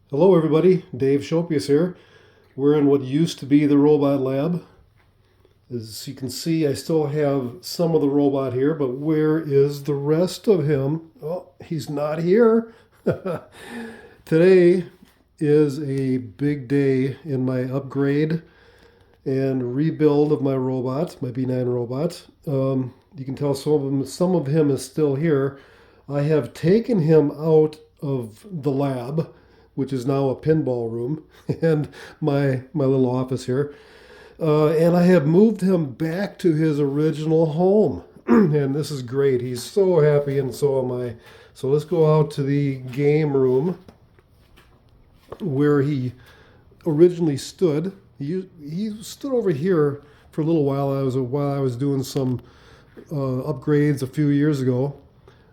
Hello everybody, Dave Shopius here. We're in what used to be the robot lab. As you can see, I still have some of the robot here, but where is the rest of him? Oh, he's not here. Today is a big day in my upgrade and rebuild of my robot, my B9 robot. You can tell some of him is still here. I have taken him out of the lab, which is now a pinball room, and my little office here. And I have moved him back to his original home. And this is great. He's so happy, and so am I. So let's go out to the game room where he originally stood. He stood over here for a little while. While I was doing some upgrades a few years ago.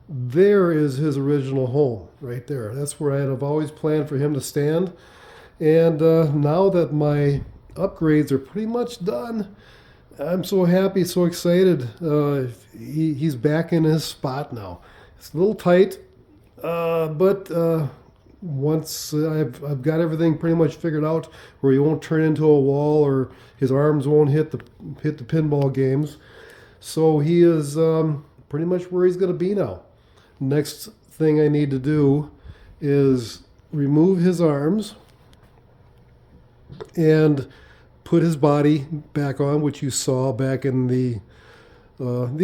There is his original home, right there. That's where I'd have always planned for him to stand. And now that my upgrades are pretty much done, I'm so happy, so excited. He's back in his spot now. It's a little tight, but once I've got everything pretty much figured out, where he won't turn into a wall or his arms won't hit the pinball games, so he is pretty much where he's going to be now. Next thing I need to do is remove his arms and put his body back on, which you saw back in the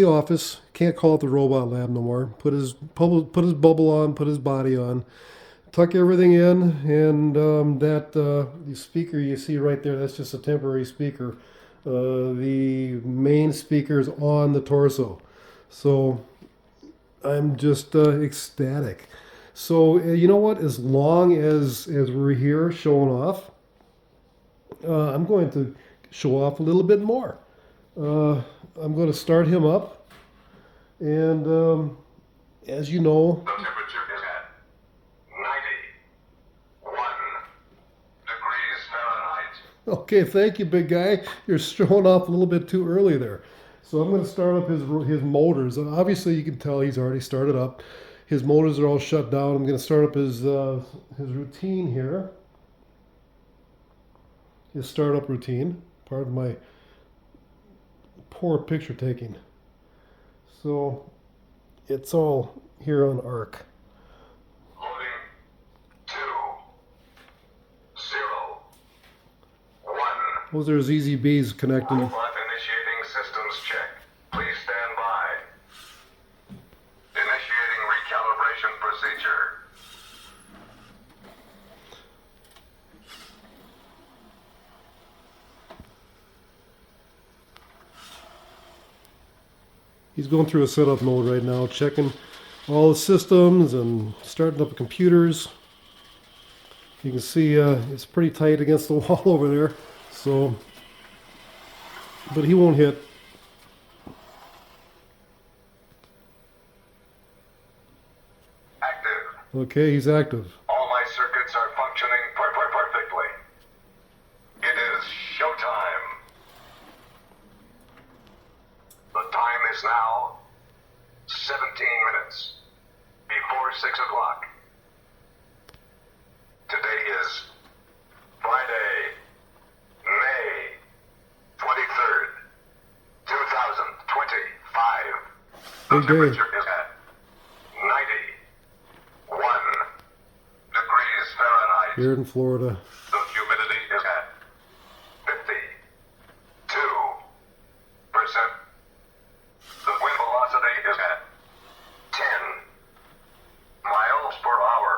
office. Can't call it the robot lab no more. Put his bubble on, put his body on, tuck everything in, and that the speaker you see right there, that's just a temporary speaker. The main speaker's on the torso. So I'm just ecstatic. So you know what? As long as we're here showing off, I'm going to show off a little bit more. Uh, I'm going to start him up, and as you know, The temperature is at 91 degrees Fahrenheit. okay, thank you, big guy. You're showing off a little bit too early there. So I'm going to start up his motors. Obviously, you can tell he's already started up. His motors are all shut down. I'm going to start up his routine here. His startup routine. Part of my poor picture taking. So it's all here on ARC. Loading 2, 0, 1. Those are his easy bees connecting. Robot initiating systems check. Please stand by. Initiating recalibration procedure. He's going through a setup mode right now, checking all the systems and starting up the computers. You can see it's pretty tight against the wall over there. So, but he won't hit. Active. Okay, he's active. All my circuits are functioning perfectly. It is showtime. The time is now 17 minutes before 6 o'clock. Today is Friday, May 23rd, 2025. The Big day. temperature is at 91 degrees Fahrenheit. Here in Florida. The humidity is at 52%. The wind velocity is at 10 miles per hour.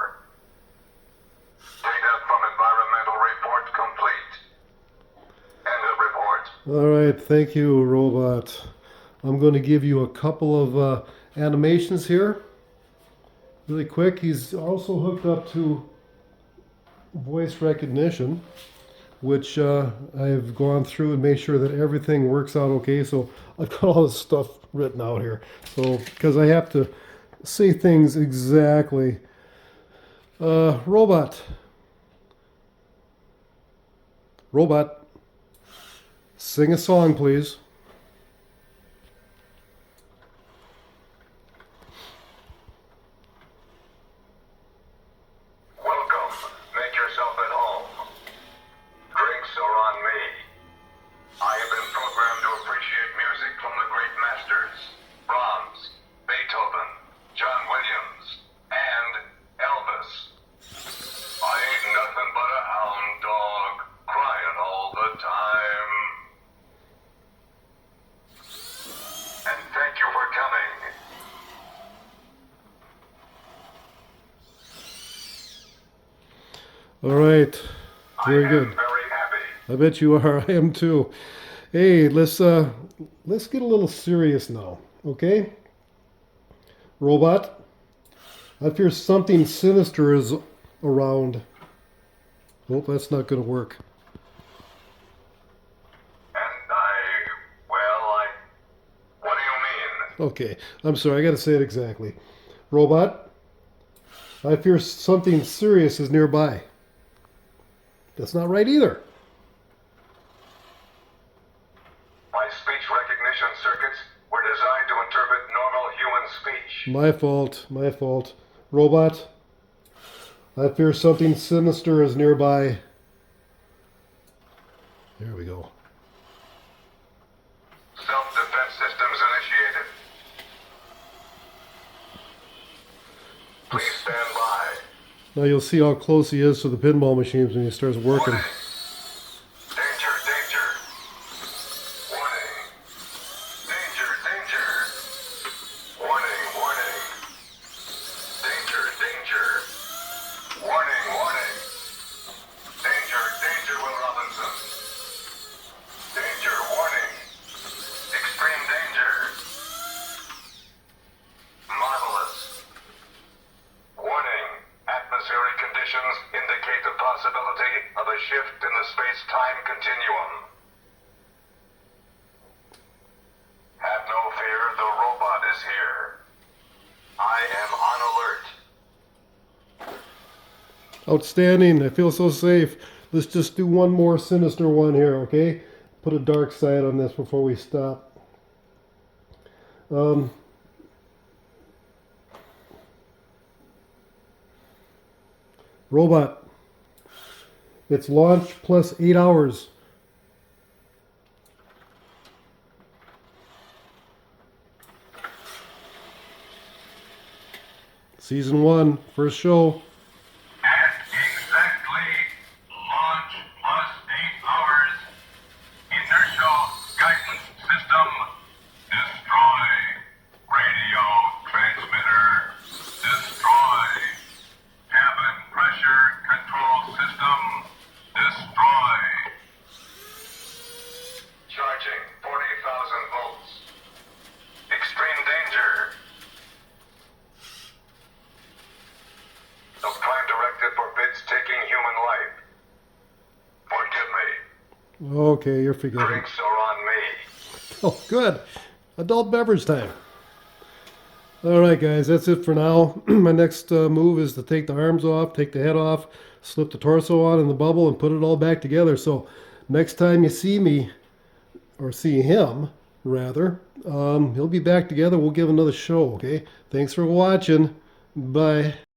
Data from environmental report complete. End of report. All right, thank you, robot. I'm going to give you a couple of animations here. Really quick. He's also hooked up to voice recognition, which I've gone through and made sure that everything works out okay. So I've got all this stuff written out here. So because I have to say things exactly. Robot, sing a song, please. Welcome. Make your All right. I Very am good. very happy. I bet you are. I am too. Hey, let's get a little serious now, okay? Robot, I fear something sinister is around. Hope that's not going to work. And what do you mean? Okay, I'm sorry. I got to say it exactly. Robot, I fear something serious is nearby. That's not right either. My speech recognition circuits were designed to interpret normal human speech. My fault. My fault. Robot, I fear something sinister is nearby. There we go. Self-defense systems initiated. Please stand by. Now you'll see how close he is to the pinball machines when he starts working. Warning. Danger, danger. Warning. Danger, danger. Warning, warning. Danger, danger. Warning, warning. Danger, danger, Will Robinson. Danger, warning. Extreme danger. Marvelous. Warning. Atmospheric conditions indicate the possibility of a shift in the space-time continuum. Have no fear, the robot is here. I am on alert. Outstanding. I feel so safe. Let's just do one more sinister one here, okay? Put a dark side on this before we stop. Robot. It's launch plus 8 hours. Season 1, first show. At exactly launch plus 8 hours, inertial guidance system destroy. Radio transmitter destroy. Cabin pressure control system destroy. Charging 40,000 volts. Extreme danger. The Prime Directive forbids taking human life. Forgive me. Okay, you're forgiven. Drinks are on me. Oh, good. Adult beverage time. All right, guys, that's it for now. My next move is to take the arms off, take the head off, slip the torso on in the bubble, and put it all back together. So next time you see me, or see him, rather, he'll be back together. We'll give another show, okay? Thanks for watching. Bye.